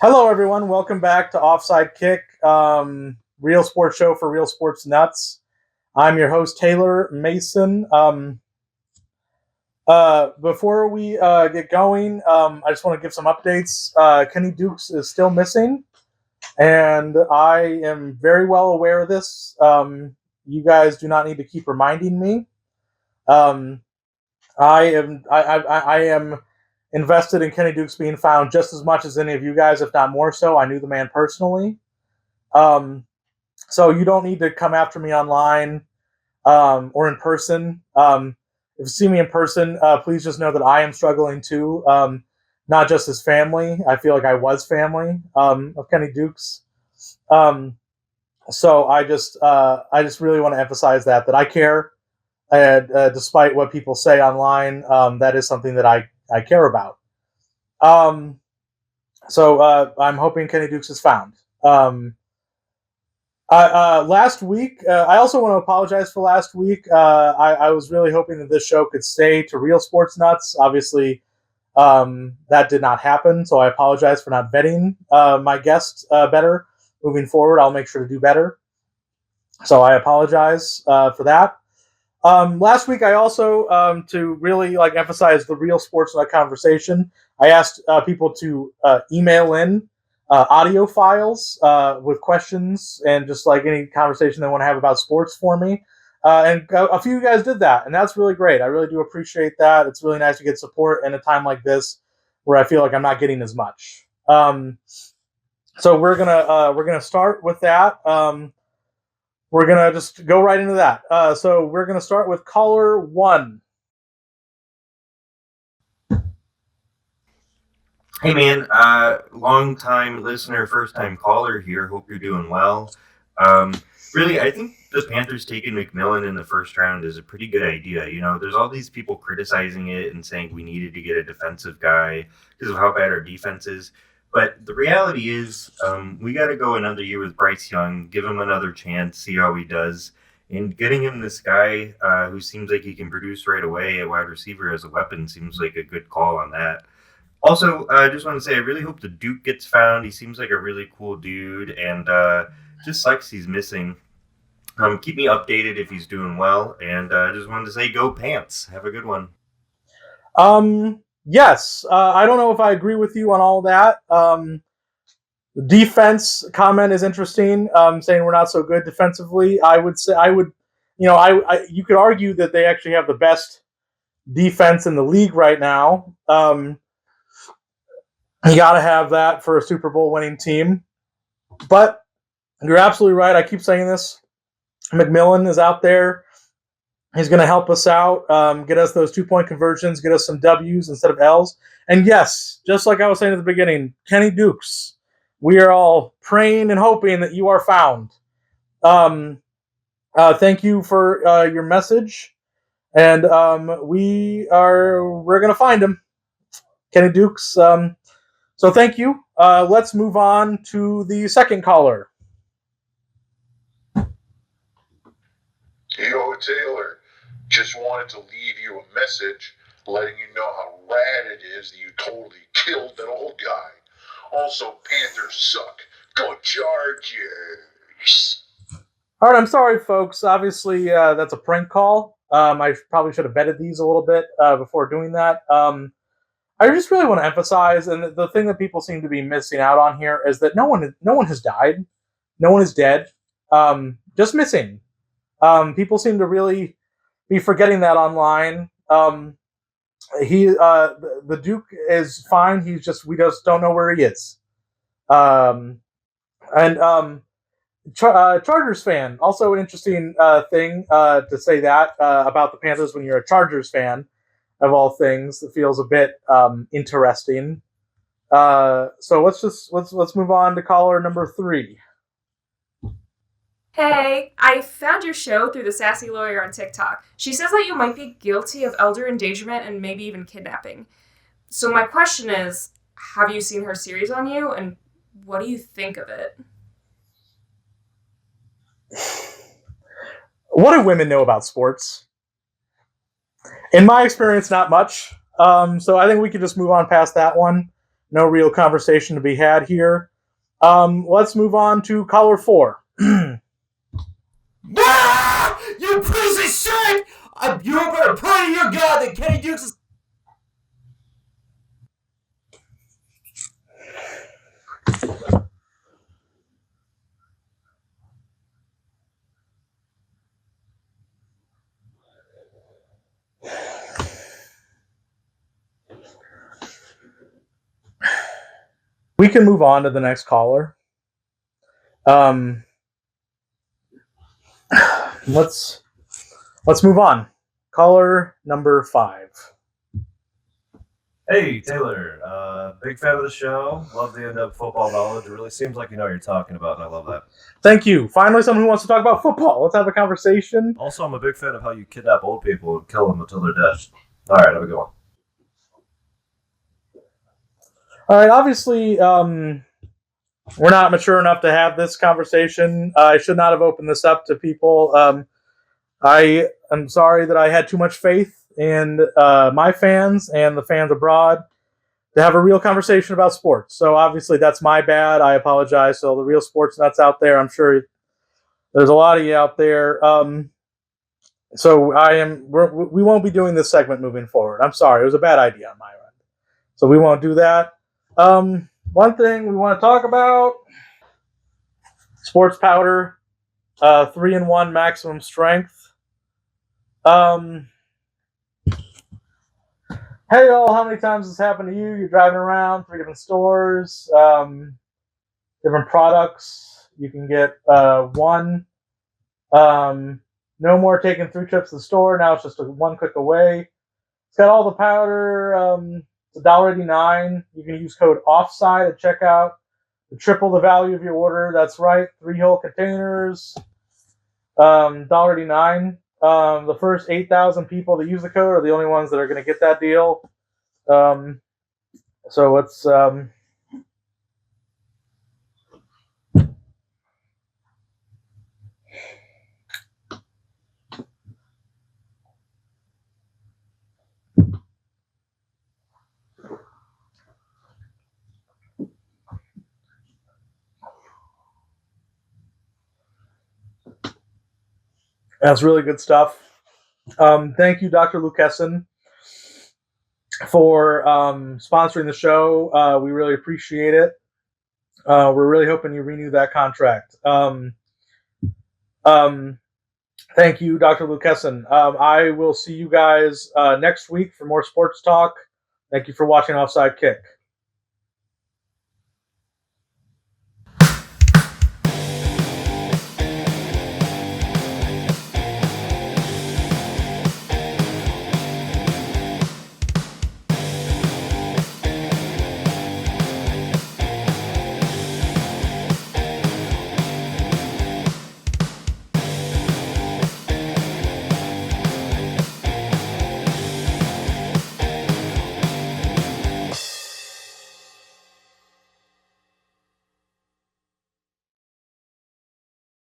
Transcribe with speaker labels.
Speaker 1: Hello, everyone. Welcome back to Offside Kick, real sports show for real sports nuts. I'm your host, Taylor Mason. Before we get going, I just want to give some updates. Kenny Dukes is still missing, and I am very well aware of this. You guys do not need to keep reminding me. Um, I am invested in Kenny Dukes being found just as much as any of you guys, if not more so. I knew the man personally. Um, so you don't need to come after me online or in person. If you see me in person, please just know that I am struggling too. Not just his family. I feel like I was family of Kenny Dukes. Um, so I just really want to emphasize that I care. And despite what people say online, that is something that I care about. Um, so I'm hoping Kenny Dukes is found. Last week, I also want to apologize for last week. I was really hoping that this show could stay to Real Sports Nuts. Obviously, that did not happen, so I apologize for not vetting my guests better. Moving forward, I'll make sure to do better. So I apologize for that. Last week, I also, to really emphasize the Real Sports Nut conversation, I asked people to email in audio files with questions and just any conversation they want to have about sports for me. And a few of you guys did that, and that's really great. I really do appreciate that. It's really nice to get support in a time like this where I feel like I'm not getting as much. So we're gonna start with that. We're gonna just go right into that. So we're gonna start with caller 1.
Speaker 2: Hey man, long time listener, first time caller here. Hope you're doing well. Um, really, I think the Panthers taking McMillan in the first round is a pretty good idea. You know, there's all these people criticizing it and saying we needed to get a defensive guy because of how bad our defense is. But the reality is, we got to go another year with Bryce Young, give him another chance, see how he does. And getting him this guy who seems like he can produce right away at wide receiver as a weapon seems like a good call on that. Also, I just want to say I really hope the Duke gets found. He seems like a really cool dude, and just sucks he's missing. Keep me updated if he's doing well, and I just wanted to say go Pants. Have a good one.
Speaker 1: Yes, I don't know if I agree with you on all that. The defense comment is interesting. Saying we're not so good defensively. I would say you could argue that they actually have the best defense in the league right now. You got to have that for a Super Bowl winning team. But you're absolutely right. I keep saying this. McMillan is out there. He's going to help us out, get us those 2-point conversions, get us some W's instead of L's. And yes, just like I was saying at the beginning, Kenny Dukes, we are all praying and hoping that you are found. Thank you for your message, and we're going to find him, Kenny Dukes. So thank you. Let's move on to the second caller.
Speaker 3: Yo, Taylor, just wanted to leave you a message letting you know how rad it is that you totally killed that old guy. Also, Panthers suck. Go Chargers!
Speaker 1: All right, I'm sorry, folks. Obviously, that's a prank call. I probably should have vetted these a little bit before doing that. I just really want to emphasize, and the thing that people seem to be missing out on here is that no one has died, no one is dead, just missing. People seem to really be forgetting that online. The Duke is fine. We just don't know where he is. And Chargers fan, also an interesting thing to say that about the Panthers when you're a Chargers fan, of all things. It feels a bit interesting. So let's move on to caller number 3.
Speaker 4: Hey, I found your show through the Sassy Lawyer on TikTok. She says that you might be guilty of elder endangerment and maybe even kidnapping. So my question is, have you seen her series on you, and what do you think of it?
Speaker 1: What do women know about sports? In my experience, not much. So I think we could just move on past that one. no real conversation to be had here. Let's move on to caller 4.
Speaker 5: Ah! You piece of shit! You better pray to your God that Kenny Dukes is.
Speaker 1: We can move on to the next caller. Let's move on. Caller number 5.
Speaker 5: Hey, Taylor. Big fan of the show. Love the in-depth football knowledge. It really seems like you know what you're talking about, and I love that.
Speaker 1: Thank you. Finally, someone who wants to talk about football. Let's have a conversation.
Speaker 5: Also, I'm a big fan of how you kidnap old people and kill them until they're dead. All right, have a good one.
Speaker 1: All right, obviously, we're not mature enough to have this conversation. I should not have opened this up to people. I am sorry that I had too much faith in my fans and the fans abroad to have a real conversation about sports. So obviously that's my bad. I apologize to all the real sports nuts out there. I'm sure there's a lot of you out there. So we won't be doing this segment moving forward. I'm sorry. It was a bad idea on my end. So we won't do that. One thing we want to talk about, sports powder, 3-in-1 maximum strength. Hey y'all, how many times has this happened to you? You're driving around 3 different stores, different products. You can get one. No more taking 3 trips to the store. Now it's just one click away. It's got all the powder. It's $1.89. You can use code Offside at checkout to triple the value of your order. That's right, 3 whole containers. $1.89. The first 8,000 people to use the code are the only ones that are going to get that deal. So it's that's really good stuff. Thank you, Dr. Lukessen, for sponsoring the show. We really appreciate it. We're really hoping you renew that contract. Thank you, Dr. Lukessen. I will see you guys next week for more sports talk. Thank you for watching Offside Kick.